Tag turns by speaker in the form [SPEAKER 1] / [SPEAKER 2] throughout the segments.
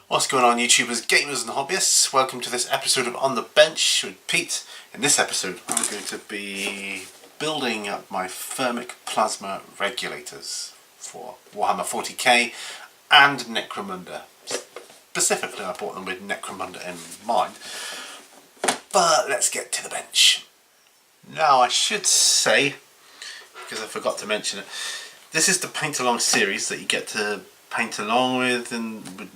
[SPEAKER 1] What's going on, YouTubers, gamers and hobbyists? Welcome to this episode of On the Bench with Pete. In this episode I'm going to be building up my Thermic plasma regulators for Warhammer 40k and Necromunda. Specifically I bought them with Necromunda in mind. But let's get to the bench. Now I should say, because I forgot to mention it, this is the paint along series that you get to paint along with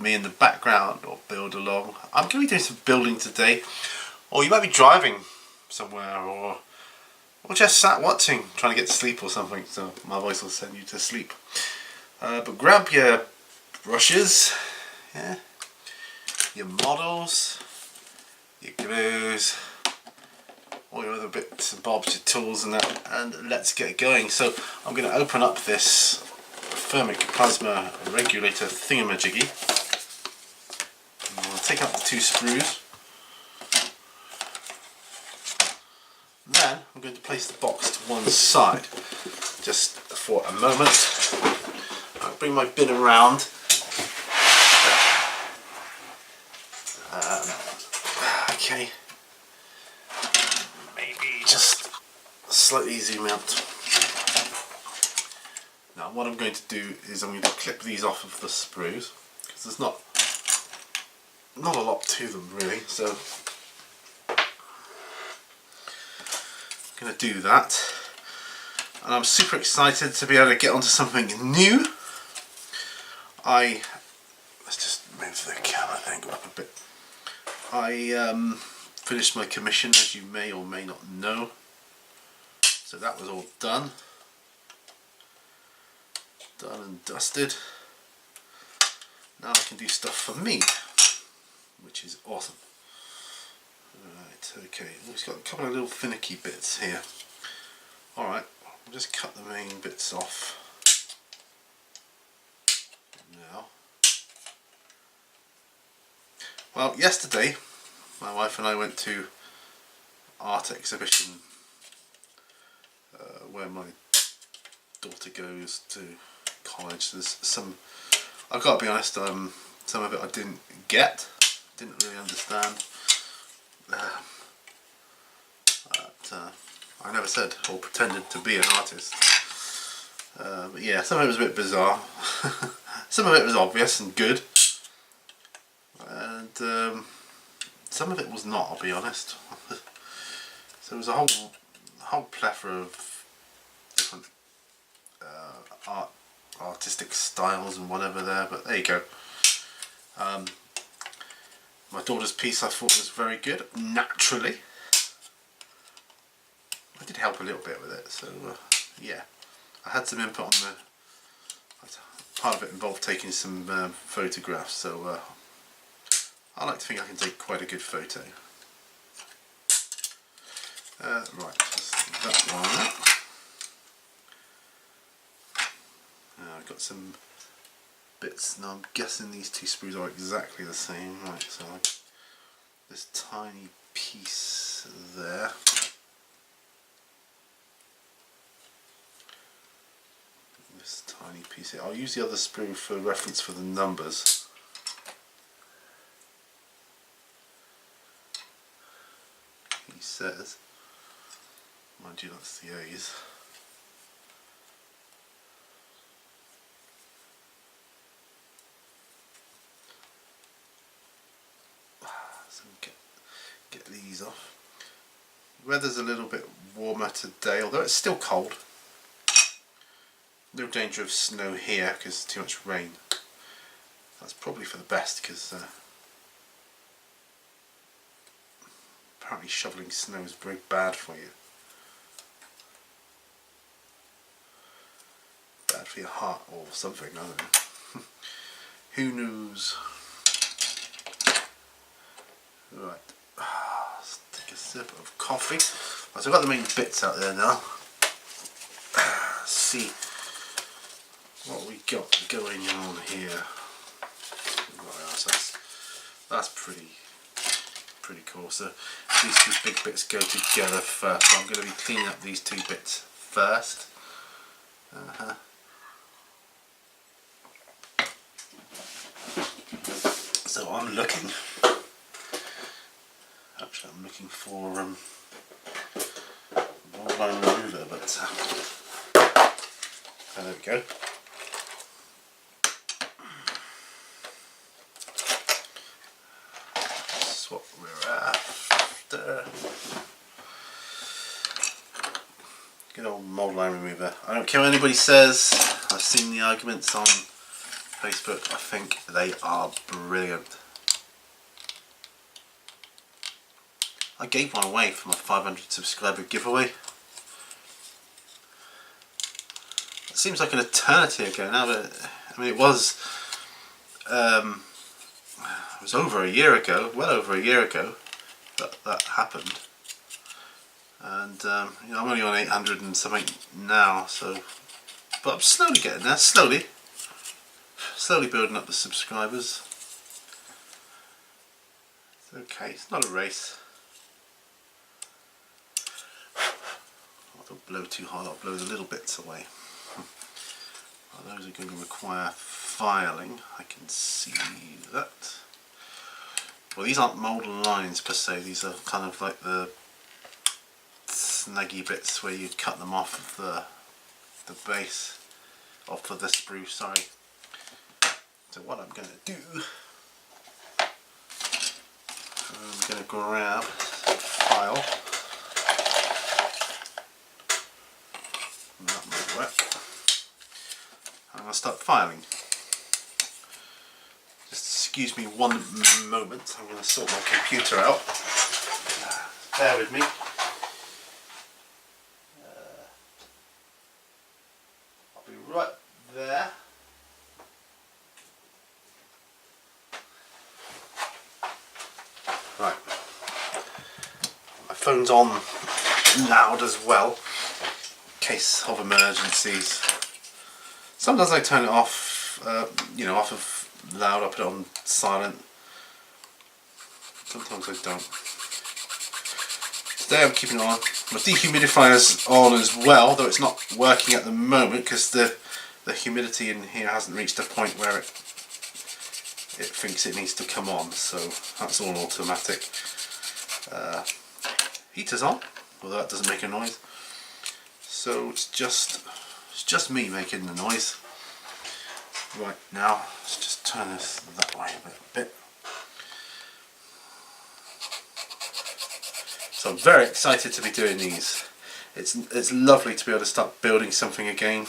[SPEAKER 1] me in the background or build along. I'm going to be doing some building today, or you might be driving somewhere or just sat watching, trying to get to sleep or something, so my voice will send you to sleep. But grab your brushes, yeah, your models, your glues, all your other bits and bobs, your tools and that, and let's get going. So I'm going to open up this Thermic plasma regulator thingamajiggy. I'll take out the two screws. And then I'm going to place the box to one side just for a moment. I'll bring my bin around. Okay. Maybe just slightly zoom out. Now what I'm going to do is I'm going to clip these off of the sprues, because there's not a lot to them really, so I'm going to do that. And I'm super excited to be able to get onto something new. Let's just move the camera angle up a bit. I finished my commission, as you may or may not know, so that was all done and dusted. Now I can do stuff for me, which is awesome. Right, okay, we've got a couple of little finicky bits here. Alright, we'll just cut the main bits off now. Well, yesterday my wife and I went to art exhibition where my daughter goes to college. There's some, I've got to be honest, some of it I didn't really understand, but I never said or pretended to be an artist, but yeah, some of it was a bit bizarre. Some of it was obvious and good, and some of it was not, I'll be honest. So there was a whole plethora of different artistic styles and whatever there, but there you go. My daughter's piece I thought was very good, naturally. I did help a little bit with it, so yeah. I had some input on the, part of it involved taking some photographs, so I like to think I can take quite a good photo. Right, just that one. I've got some bits, now I'm guessing these two sprues are exactly the same, right, so this tiny piece there. This tiny piece here. I'll use the other sprue for reference for the numbers. He says, mind you, that's the A's. So get these off. Weather's a little bit warmer today, although it's still cold. No danger of snow here because too much rain. That's probably for the best, because apparently shoveling snow is very bad for you. Bad for your heart or something, I don't know. Who knows? Right, let's take a sip of coffee. Right, so I've got the main bits out there now. Let's see what we got going on here. Right, that's pretty cool. So these two big bits go together first. So I'm going to be cleaning up these two bits first. So I'm looking. Actually, I'm looking for mold line remover, but there we go. That's what we're after. Good old mold line remover. I don't care what anybody says. I've seen the arguments on Facebook. I think they are brilliant. I gave one away for my 500 subscriber giveaway. It seems like an eternity ago now, but I mean it was over a year ago, well over a year ago that happened. And you know, I'm only on 800 and something now, so but I'm slowly getting there, slowly building up the subscribers. It's okay, it's not a race. I don't blow too hard, I'll blow the little bits away. Well, those are going to require filing, I can see that. Well, these aren't mould lines per se, these are kind of like the snaggy bits where you cut them off of the base, off of the sprue, sorry. So what I'm going to do, I'm going to grab a file, and that might work. I'm going to start filing. Just excuse me one moment, I'm going to sort my computer out. Bear with me. I'll be right there. Right. My phone's on loud as well, in case of emergencies. Sometimes I turn it off, you know, off of loud, I put it on silent. Sometimes I don't. Today I'm keeping it on. My dehumidifier's on as well, though it's not working at the moment because the humidity in here hasn't reached a point where it thinks it needs to come on, so that's all automatic. Heater's on, although that doesn't make a noise. So it's just me making the noise. Right, now let's just turn this that way a bit. So I'm very excited to be doing these. It's lovely to be able to start building something again.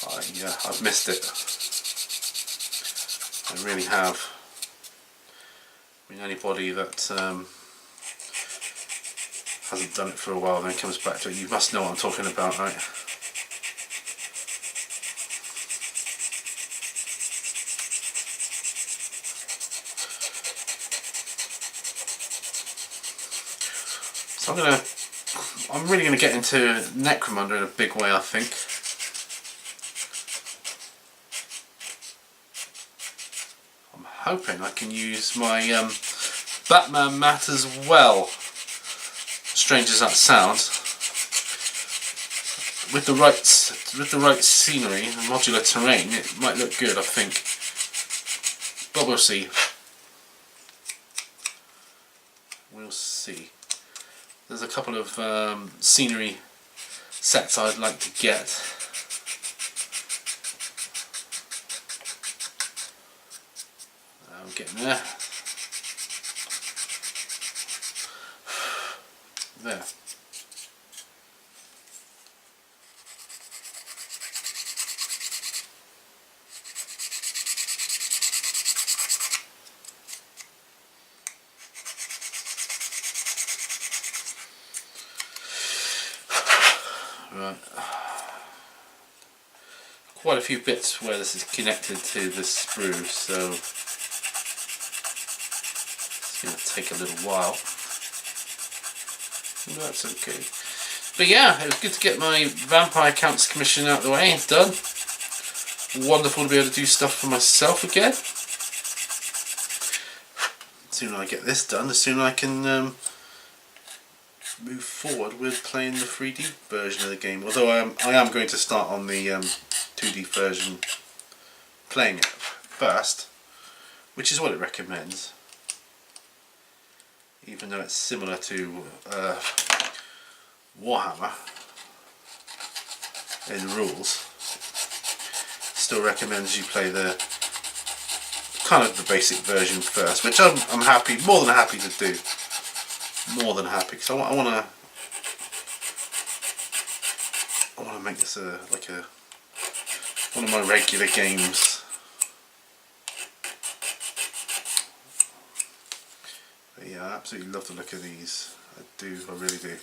[SPEAKER 1] I've missed it. I really have. I mean, anybody that hasn't done it for a while then comes back to it, you must know what I'm talking about, right? So I'm really going to get into Necromunda in a big way, I think. I'm hoping I can use my Batman mat as well. Strange as that sounds. With the right scenery and modular terrain, it might look good, I think. But we'll see. We'll see. There's a couple of scenery sets I'd like to get. I'm getting there. There. Right. Quite a few bits where this is connected to the sprue, so it's going to take a little while. That's okay. But yeah, it was good to get my Vampire Counts commission out of the way. It's done. Wonderful to be able to do stuff for myself again. The sooner I get this done, the sooner I can move forward with playing the 3D version of the game. Although I am going to start on the 2D version, playing it first, which is what it recommends, even though it's similar to Warhammer in the rules. Still recommends you play the kind of the basic version first, which I'm happy, more than happy to do. More than happy, because I want to make this like one of my regular games. But yeah, I absolutely love the look of these. I do, I really do.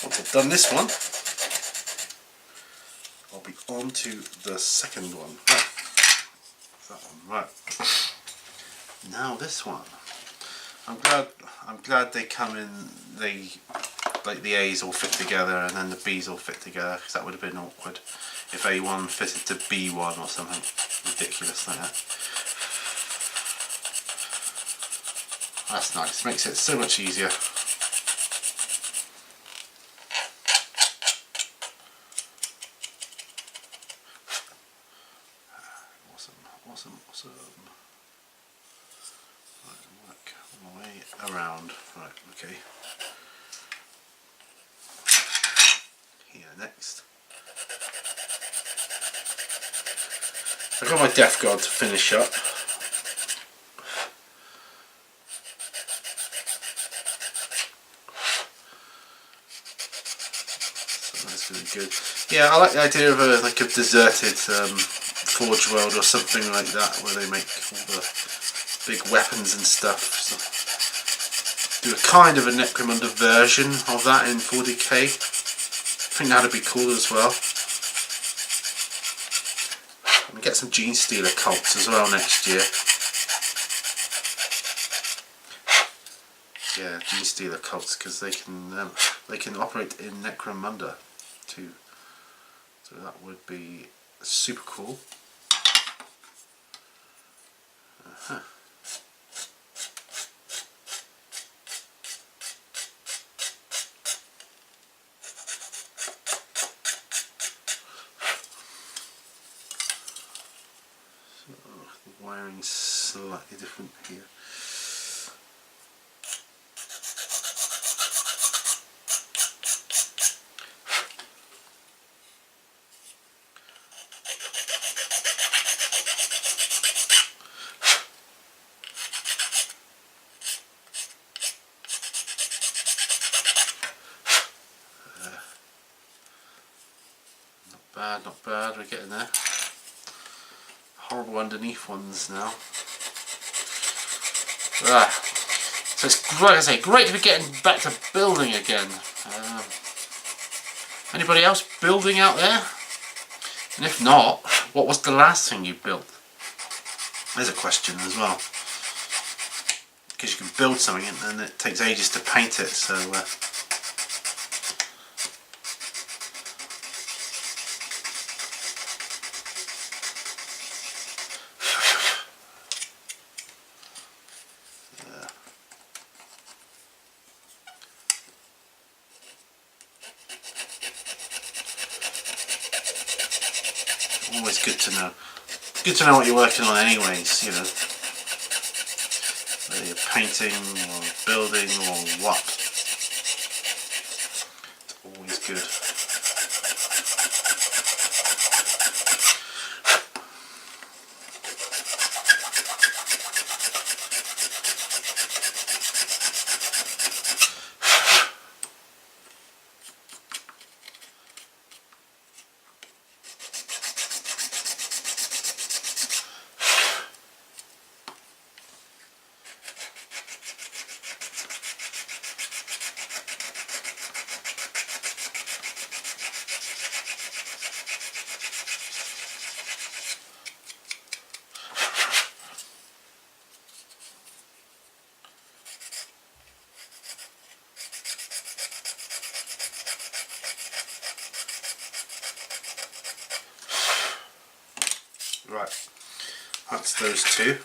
[SPEAKER 1] Once I've done this one, I'll be on to the second one. Right. That one, right. Now this one. I'm glad they come in. Like the A's all fit together and then the B's all fit together, because that would have been awkward if A1 fitted to B1 or something ridiculous like that. That's nice. Makes it so much easier. Awesome. Right, work my way around. Right, okay. Here next. I've got my Death Guard to finish up. So that's really good. Yeah, I like the idea of a deserted Forge World or something like that, where they make all the big weapons and stuff. So do a kind of a Necromunda version of that in 40k. I think that'd be cool as well. And get some Gene Stealer cults as well next year. Yeah, Gene Stealer cults, because they can operate in Necromunda too. So that would be super cool. So the wiring's slightly different here. Not bad, we're getting there. Horrible underneath ones now. So it's, like I say, great to be getting back to building again. Anybody else building out there? And if not, what was the last thing you built? There's a question as well. Because you can build something and then it takes ages to paint it, so always good to know. Good to know what you're working on anyways, you know. Whether you're painting or building or what. It's always good. Right, that's those two.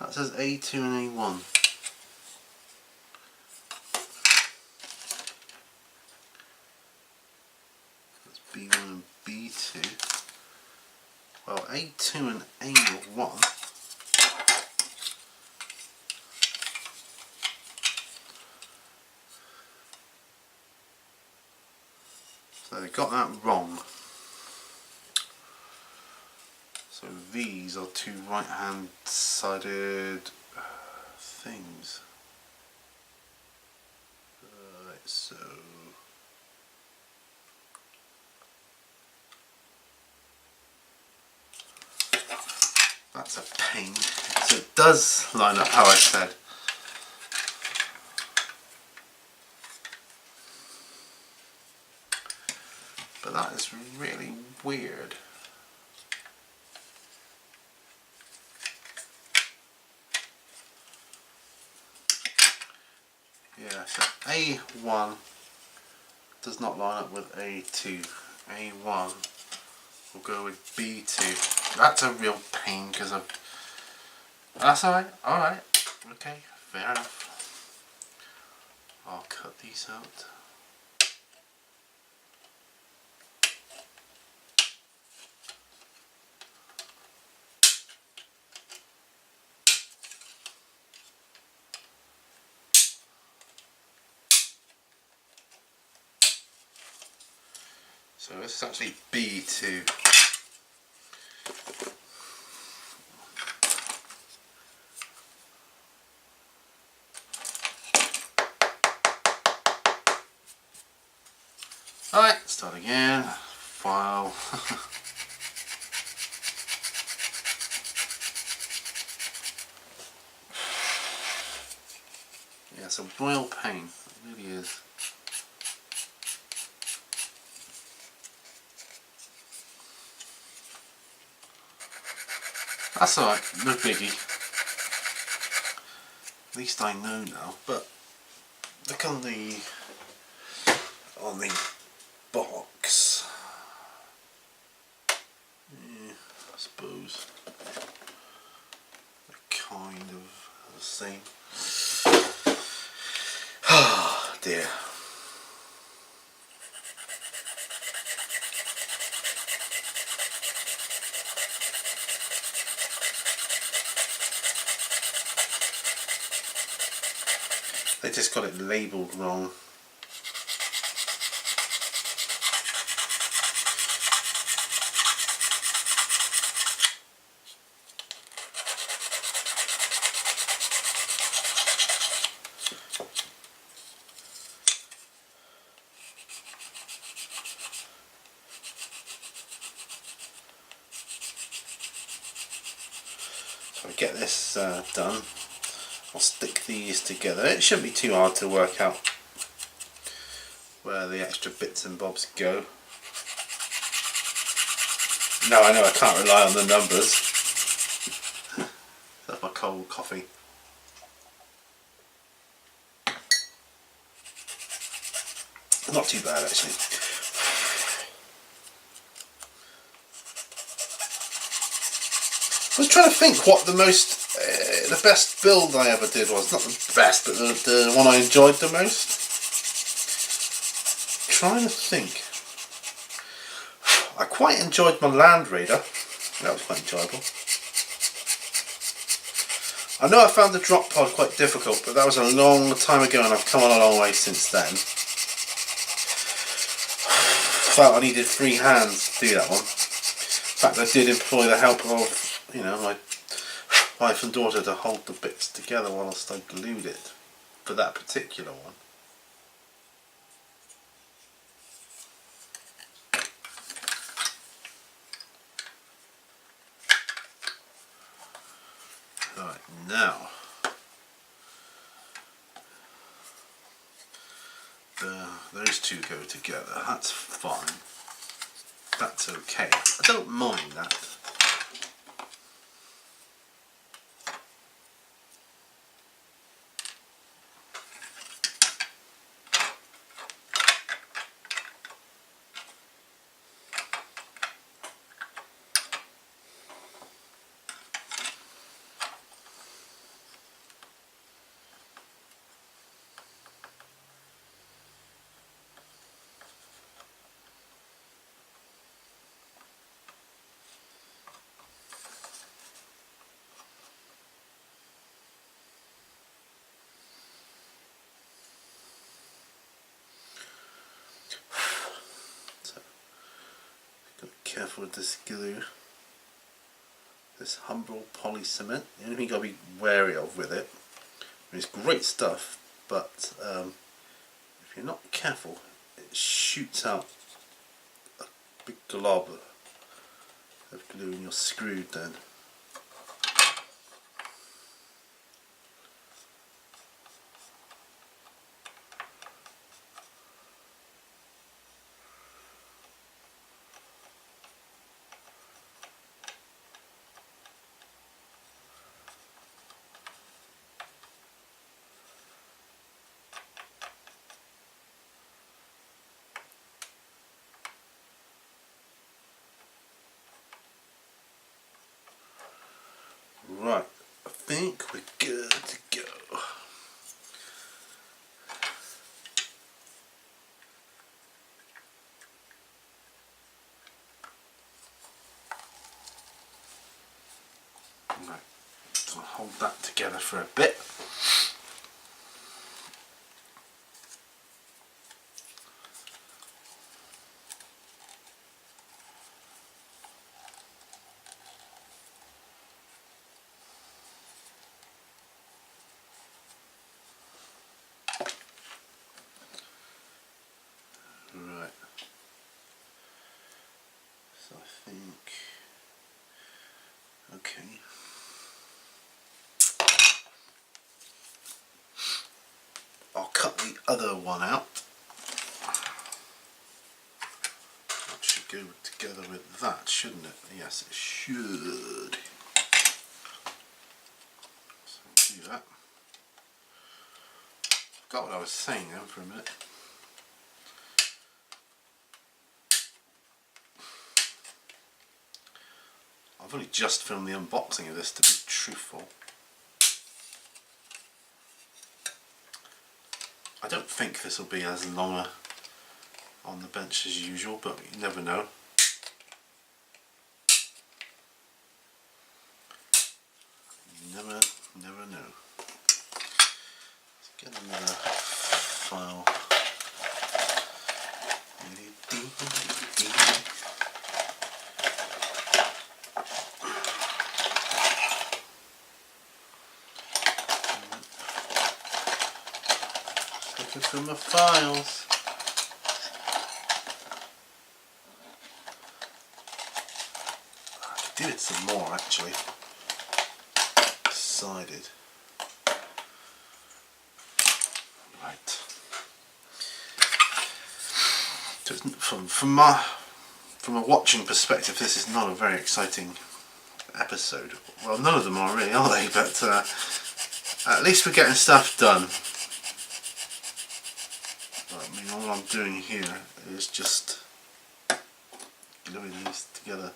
[SPEAKER 1] That says A2 and A1. That's B1 and B2. Well, A2 and A1. So they got that wrong. So these are two right-hand sided things. Right, so that's a pain. So it does line up how I said. But that is really weird. Yeah, so A1 does not line up with A2. A1 will go with B2. That's a real pain because of... That's alright, okay, fair enough. I'll cut these out. So this is actually B2. Alright, start again. File. Yeah, it's a royal pain. It really is. That's alright, no biggie. At least I know now, but look on the box. Yeah, I suppose they're kind of the same. Oh dear. They just got it labelled wrong. So I get this done. I'll stick these together. It shouldn't be too hard to work out where the extra bits and bobs go. Now I know I can't rely on the numbers. That's my cold coffee. Not too bad actually. I was trying to think what the best build I ever did was. Not the best, but the one I enjoyed the most. Trying to think. I quite enjoyed my Land Raider. That was quite enjoyable. I know I found the drop pod quite difficult, but that was a long time ago and I've come on a long way since then. Felt I needed free hands to do that one. In fact, I did employ the help of, my wife and daughter to hold the bits together whilst I glued it for that particular one. Right, now those two go together. That's fine. That's okay. I don't mind that. careful with this glue. This Humbrol poly cement. The only thing you've got to be wary of with it, it's great stuff, but if you're not careful, it shoots out a big glob of glue and you're screwed then. Right, I think we're good to go. Right, so I'll hold that together for a bit. Right, so I think, okay. I'll cut the other one out. That should go together with that, shouldn't it? Yes, it should. So do that. Forgot what I was saying then for a minute. I've only just filmed the unboxing of this, to be truthful. I don't think this will be as long on the bench as usual, but you never know. You never know. Let's get another file. Looking for my files. I could do it some more actually. Decided. Right. So from a watching perspective, this is not a very exciting episode. Well, none of them are really, are they? But at least we're getting stuff done. I mean, all I'm doing here is just gluing these together.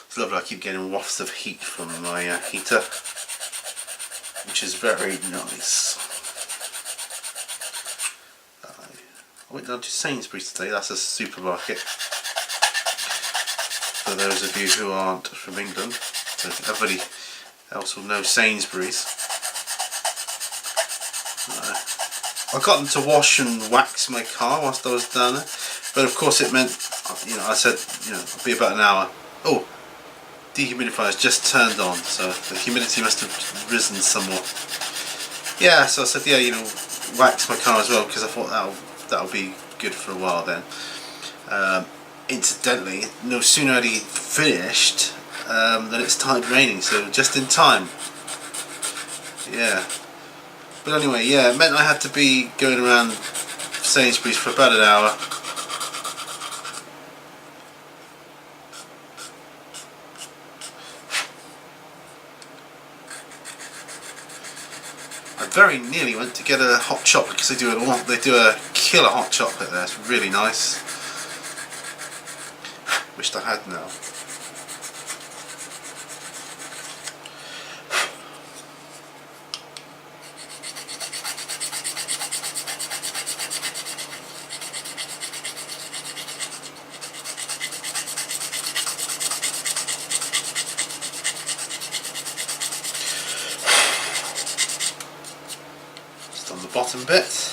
[SPEAKER 1] It's lovely, I keep getting wafts of heat from my heater, which is very nice. I went down to Sainsbury's today, that's a supermarket. For those of you who aren't from England, so everybody else will know Sainsbury's. I got them to wash and wax my car whilst I was down there, but of course it meant, you know, I said, you know, it'll be about an hour. Oh, dehumidifier's just turned on, so the humidity must have risen somewhat. Yeah, so I said, yeah, you know, wax my car as well, because I thought that'll be good for a while then. Incidentally, no sooner had he finished than it started raining, so just in time. Yeah. But anyway, yeah, it meant I had to be going around Sainsbury's for about an hour. I very nearly went to get a hot chocolate because they do a killer hot chocolate there. It's really nice. Wished I had now. Just on the bottom bit.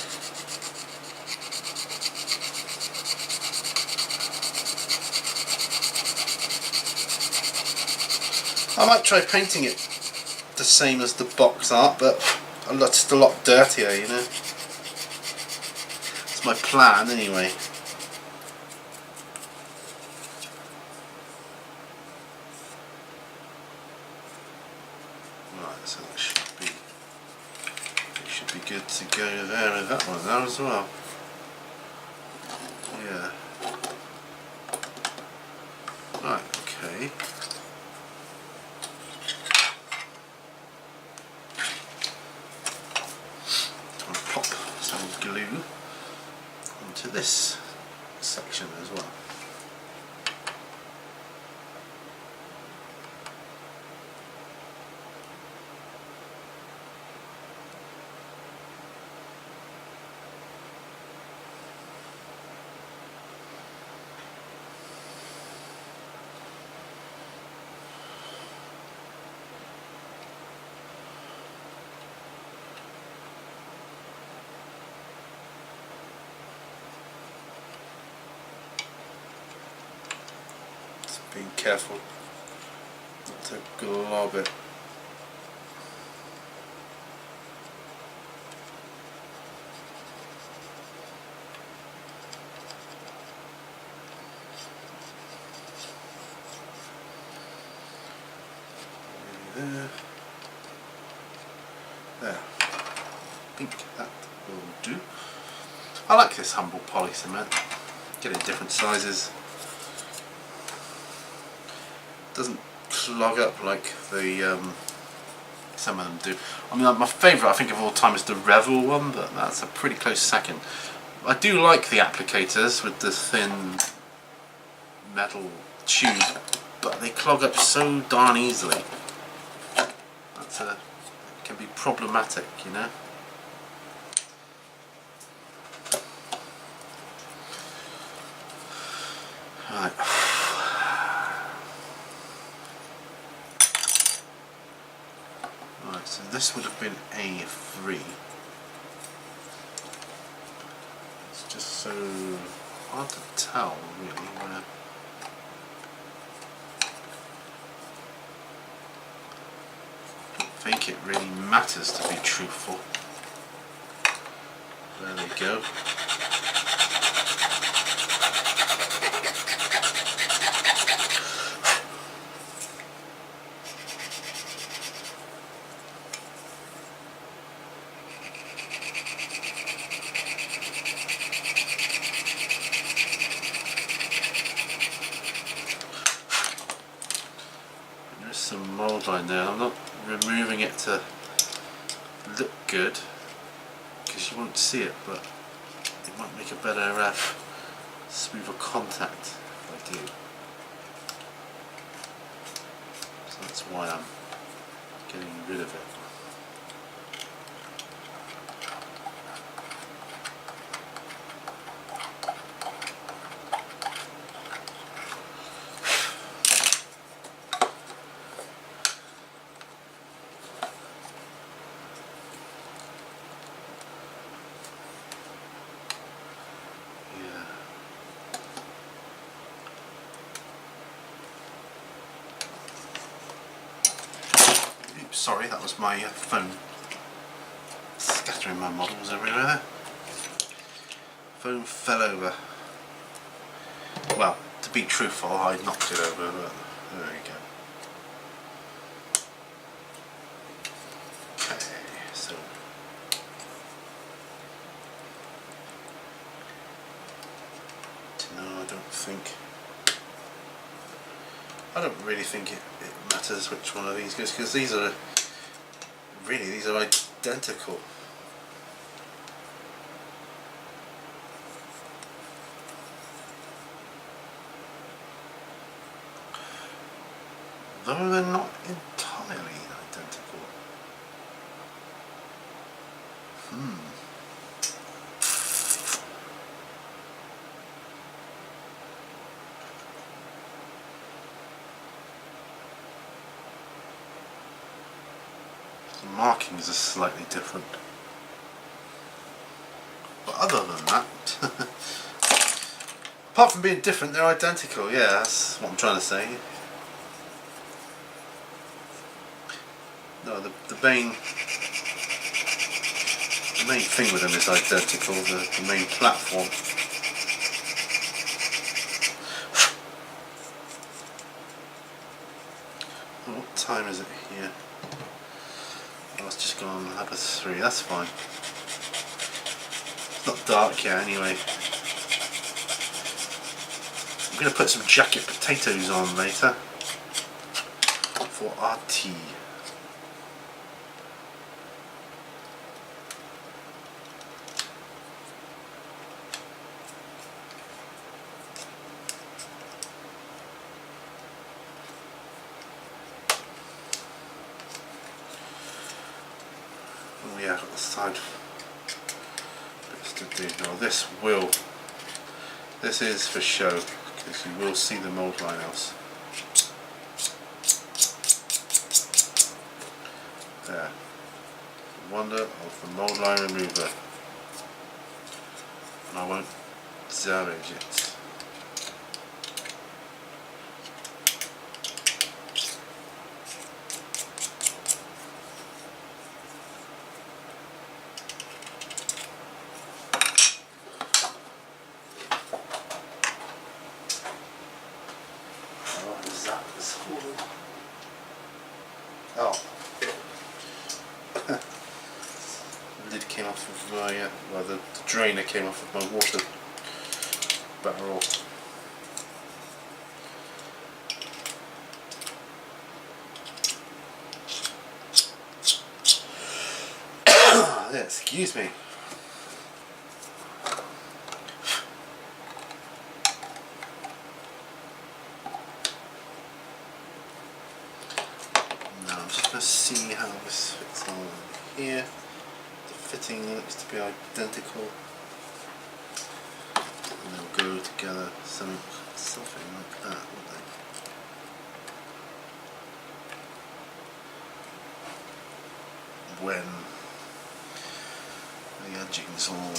[SPEAKER 1] I might try painting it the same as the box art, but it's just a lot dirtier, you know. It's my plan anyway. Right, so that should be good to go there with that one now as well. Yeah. Right, okay. Pop some glue onto this section as well. Being careful not to glob it. There. There. I think that will do. I like this humble poly cement. Get it in different sizes. Doesn't clog up like the some of them do. I mean, my favourite I think of all time is the Revel one, but that's a pretty close second. I do like the applicators with the thin metal tube, but they clog up so darn easily. It can be problematic, you know. Right. Right, so this would have been A3. It's just so hard to tell, really, where. I think it really matters, to be truthful. There we go. There's some mould line there. I'm not removing it to look good because you won't see it, but it might make a better smoother contact if I do. So that's why I'm getting rid of it. Sorry, that was my phone scattering my models everywhere there. Phone fell over. Well, to be truthful, I knocked it over, but there we go. Okay, so no, I don't really think it matters which one of these goes, because these are identical. Though they're not entirely identical. The markings are slightly different. But other than that, apart from being different, they're identical. Yeah, that's what I'm trying to say. No, the main thing with them is identical. The main platform. What time is it here? Oh, it's just gone on half 3. That's fine. It's not dark yet anyway. I'm going to put some jacket potatoes on later for our tea. Oh yeah, I've got the side bits to do. Now this is for show, because you will see the mould line else. There. The wonder of the mould line remover. And I won't damage it. Oh. The lid came off of my, well, the drainer came off of my water barrel. Excuse me. Now I'm just going to see how this fits on here. The fitting looks to be identical. And they'll go together something like that, won't they? When the edging's all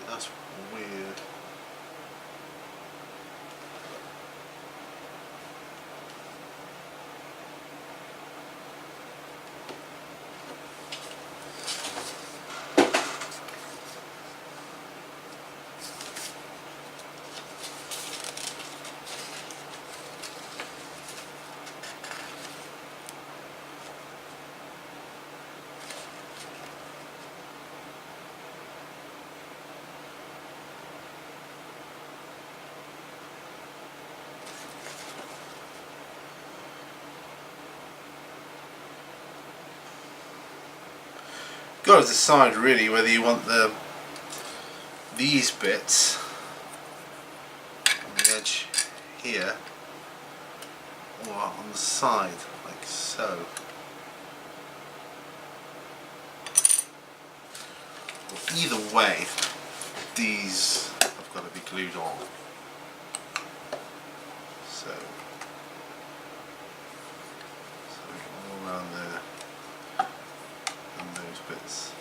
[SPEAKER 1] that's weird. Got to decide really whether you want these bits on the edge here or on the side, like so. Well, either way, these have got to be glued on. So all around there. Bits.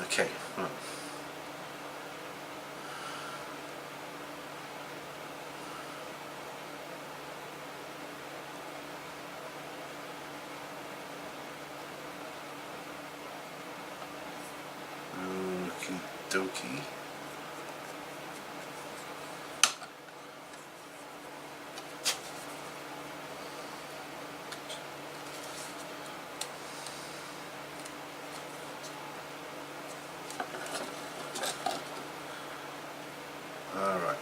[SPEAKER 1] Okay, right. Okie dokie. Alright,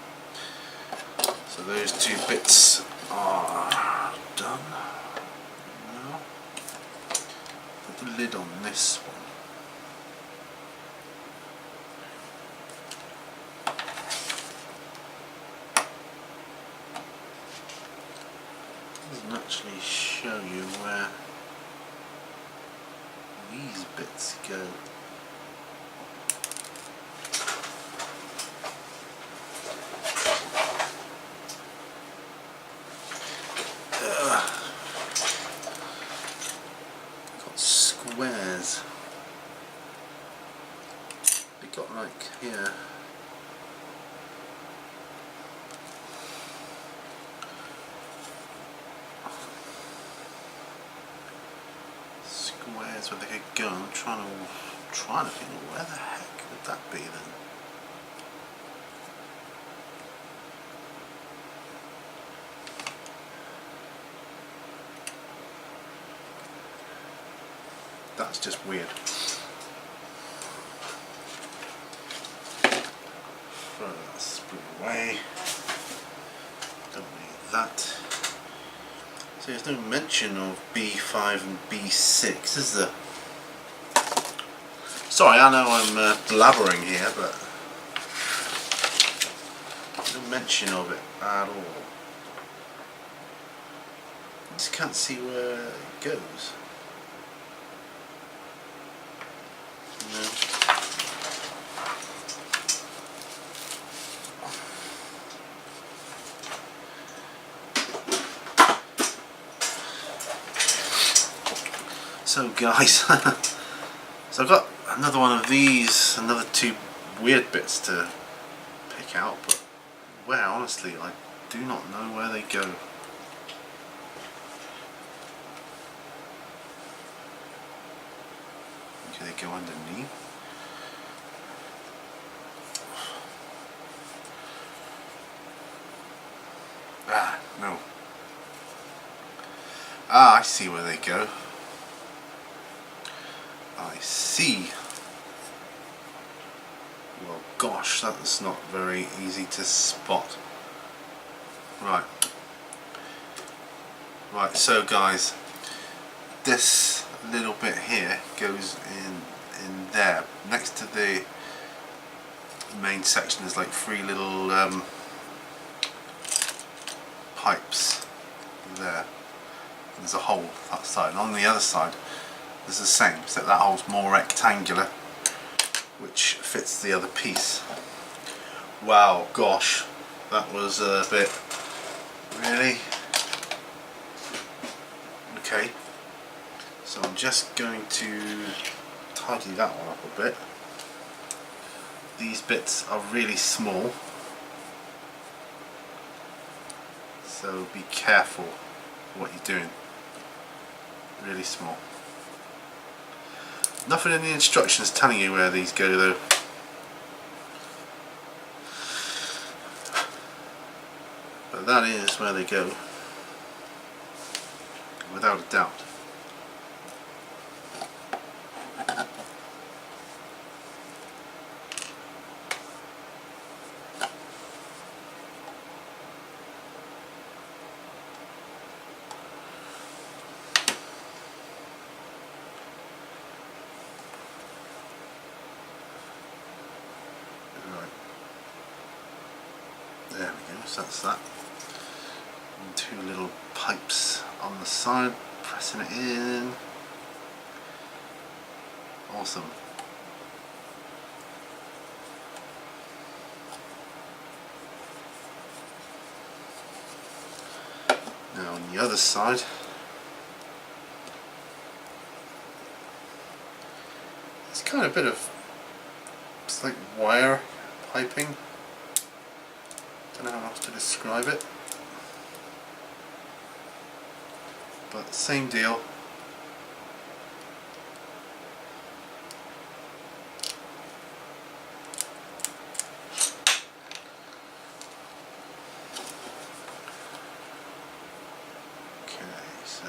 [SPEAKER 1] so those two bits are done. Now, put the lid on this one. Doesn't actually show you where these bits go. Got squares. We got like here. Squares where they could go. I'm trying to think where the heck would that be then? That's just weird. Throw that spoon away. Don't need that. So there's no mention of B5 and B6, is there? Sorry, I know I'm blabbering here, but no mention of it at all. I just can't see where it goes. No. So guys, so I've got another one of these, another two weird bits to pick out, but where, honestly, I do not know where they go. Okay, they go underneath. Ah, no. Ah, I see where they go. I see. Well, gosh, that's not very easy to spot. Right. Right, so guys, this little bit here goes in there. Next to the main section is like three little pipes there. There's a hole that side, and on the other side there's the same, except that hole's more rectangular, which fits the other piece. Wow, gosh, that was a bit, really? Okay, so I'm just going to tidy that one up a bit. These bits are really small, so be careful what you're doing. Really small. Nothing in the instructions telling you where these go though. But that is where they go, without a doubt. There we go, so that's that. And two little pipes on the side, pressing it in. Awesome. Now on the other side, it's kind of a bit of It's like wire piping. Don't know how else to describe it. But same deal. So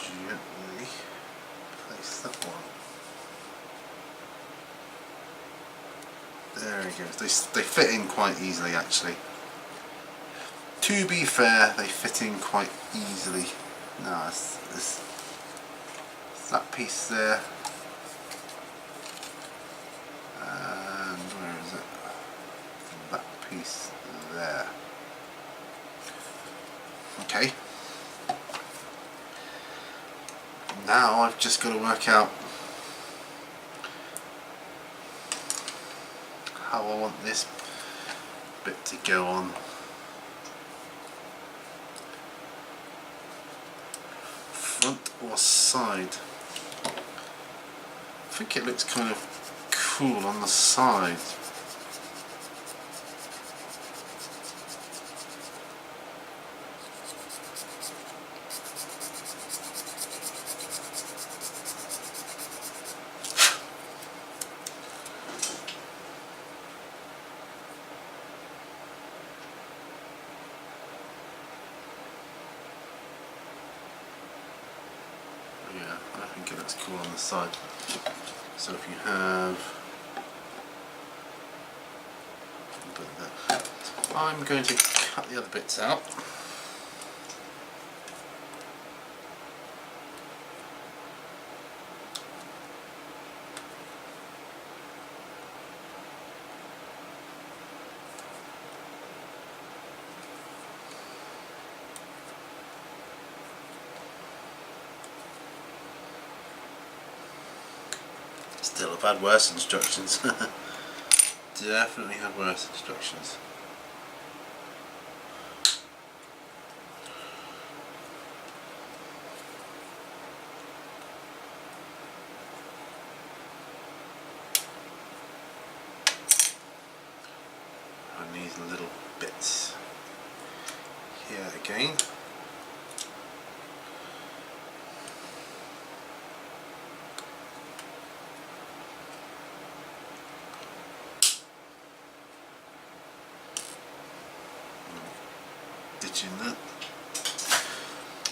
[SPEAKER 1] gently place that one. There he goes. They fit in quite easily actually. To be fair, they fit in quite easily. No, it's that piece there. And where is it? That piece there. Okay. Now I've just got to work out how I want this bit to go on. Front or side? I think it looks kind of cool on the side. Yeah, I think it looks cool on the side. So if you have, I'm going to cut the other bits out. Still, I've had worse instructions. Definitely had worse instructions. And these little bits here again. Ditching that.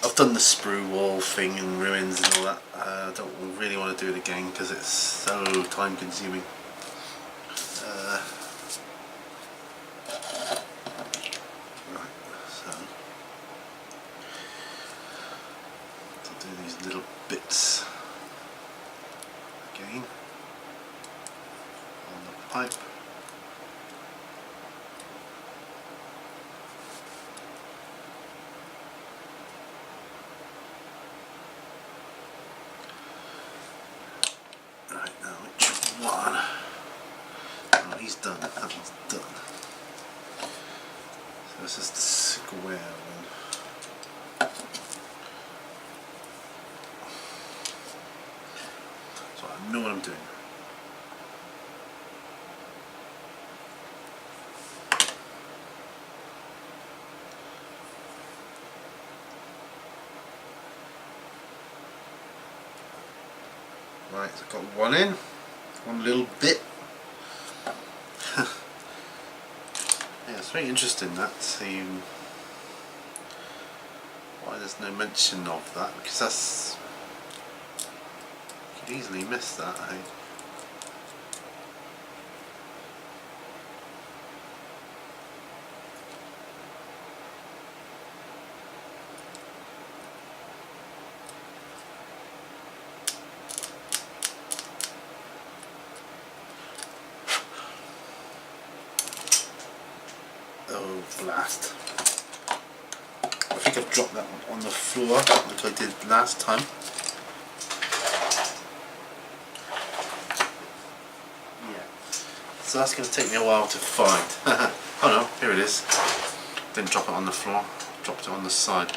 [SPEAKER 1] I've done the sprue wall thing and ruins and all that. I don't really want to do it again because it's so time consuming. Right, so to do these little bits again on the pipe. He's done, that one's done. So this is the square one. So I know what I'm doing. Right, so I've got one in, one little bit. Yeah, it's very interesting that, see why there's no mention of that, because that's, you could easily miss that, I think. Oh, blast. I think I've dropped that one on the floor like I did last time. Yeah. So that's going to take me a while to find. Oh no, here it is. Didn't drop it on the floor, dropped it on the side.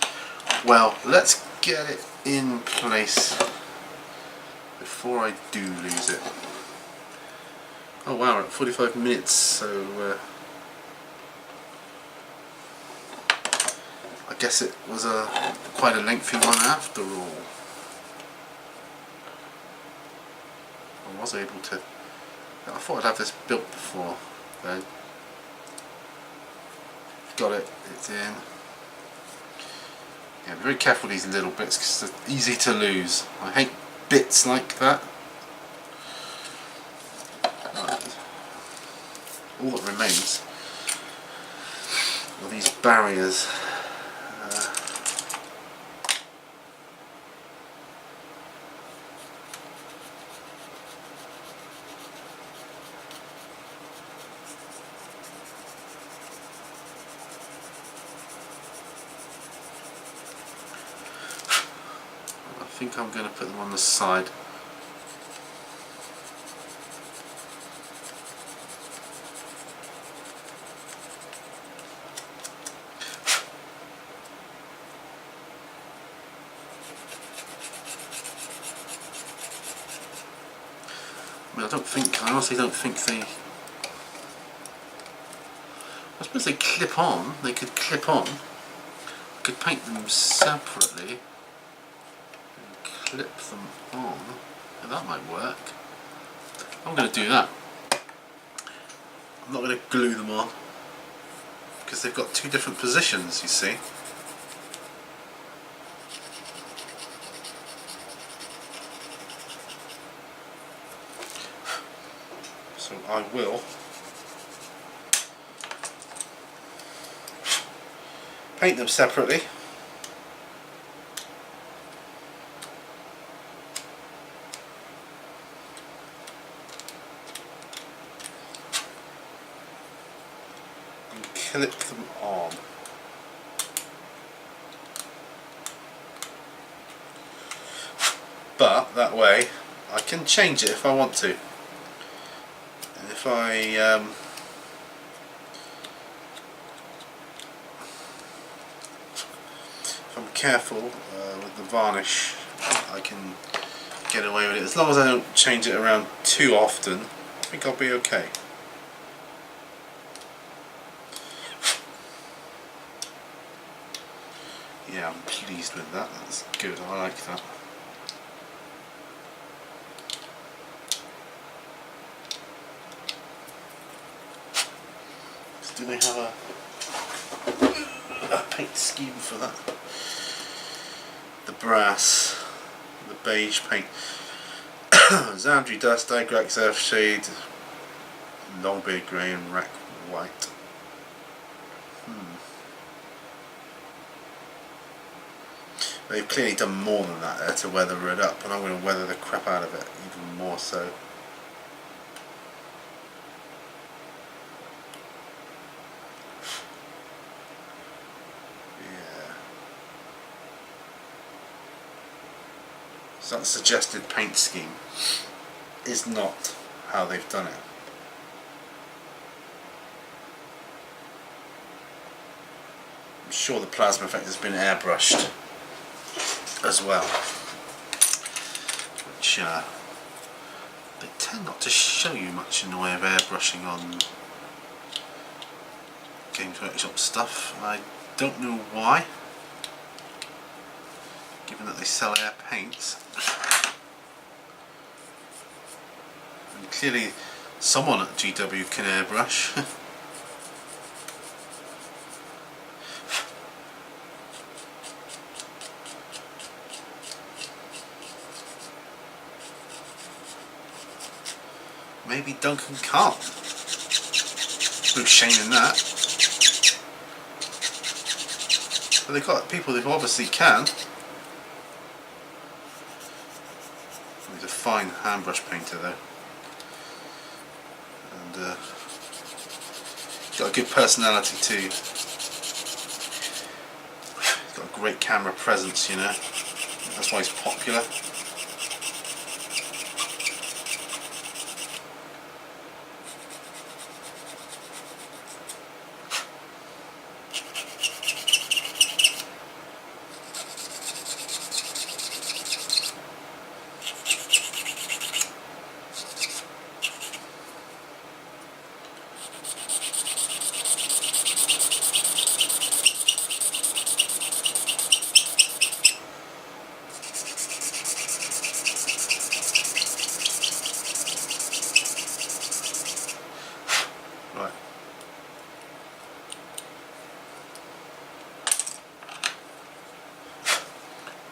[SPEAKER 1] Well, let's get it in place before I do lose it. Oh wow, we're at 45 minutes, so I guess it was quite a lengthy one after all. I was able to. I thought I'd have this built before, though. Got it. It's in. Yeah, be very careful with these little bits because they're easy to lose. I hate bits like that. Right. All that remains are these barriers. I think I'm going to put them on the side. I mean, I honestly don't think they. I suppose they clip on. They could clip on. I could paint them separately. Clip them on. Now that might work. I'm going to do that. I'm not going to glue them on because they've got two different positions, you see. So I will paint them separately. Clip them on. But that way I can change it if I want to. And if I'm careful with the varnish, I can get away with it. As long as I don't change it around too often, I think I'll be okay. Yeah, I'm pleased with that. That's good. I like that. Do they have a paint scheme for that? The brass, the beige paint, Zandri dust, Digrax Earthshade, Longbeard grey and Rack white. They've clearly done more than that there to weather it up, and I'm going to weather the crap out of it even more so. Yeah. So that suggested paint scheme is not how they've done it. I'm sure the plasma effect has been airbrushed as well, which they tend not to show you much in the way of airbrushing on Games Workshop stuff. I don't know why, given that they sell air paints. And clearly someone at GW can airbrush. Maybe Duncan can't. No shame in that. But they've got people who obviously can. He's a fine handbrush painter though. And he's got a good personality too. He's got a great camera presence, you know. That's why he's popular.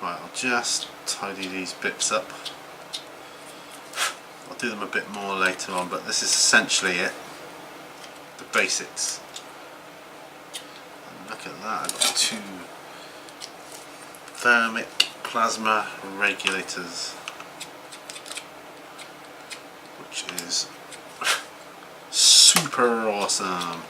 [SPEAKER 1] Right, I'll just tidy these bits up. I'll do them a bit more later on, but this is essentially it. The basics. And look at that, I've got 2 thermic plasma regulators, which is super awesome.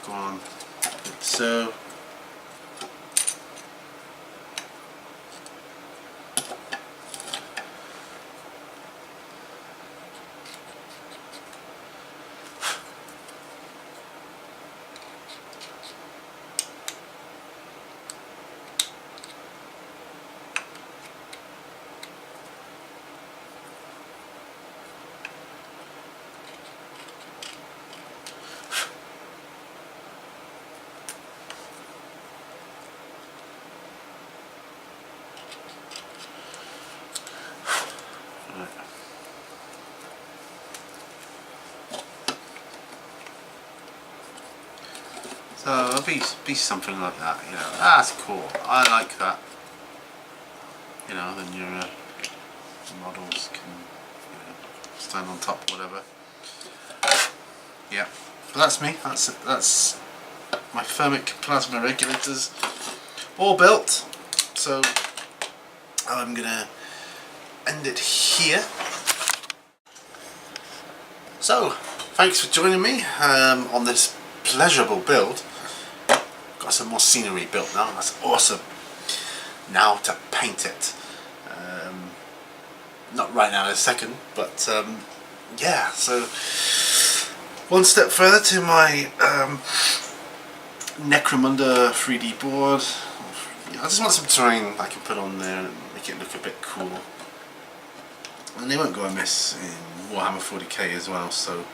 [SPEAKER 1] Go on, so So it'll be something like that, you know. That's cool. I like that. You know, then your models can, you know, stand on top, whatever. Yeah, but that's me. That's my thermic plasma regulators, all built. So I'm gonna end it here. So thanks for joining me on this pleasurable build. Got some more scenery built now, that's awesome. Now to paint it. Not right now in a second, but yeah, so one step further to my Necromunda 3D board. I just want some terrain I can put on there and make it look a bit cool. And they won't go amiss in Warhammer 40k as well, so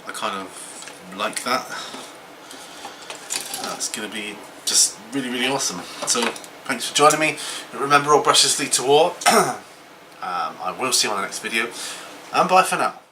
[SPEAKER 1] I kind of like that. That's going to be just really awesome. So thanks for joining me. Remember, all brushes lead to war. I will see you on the next video, and bye for now.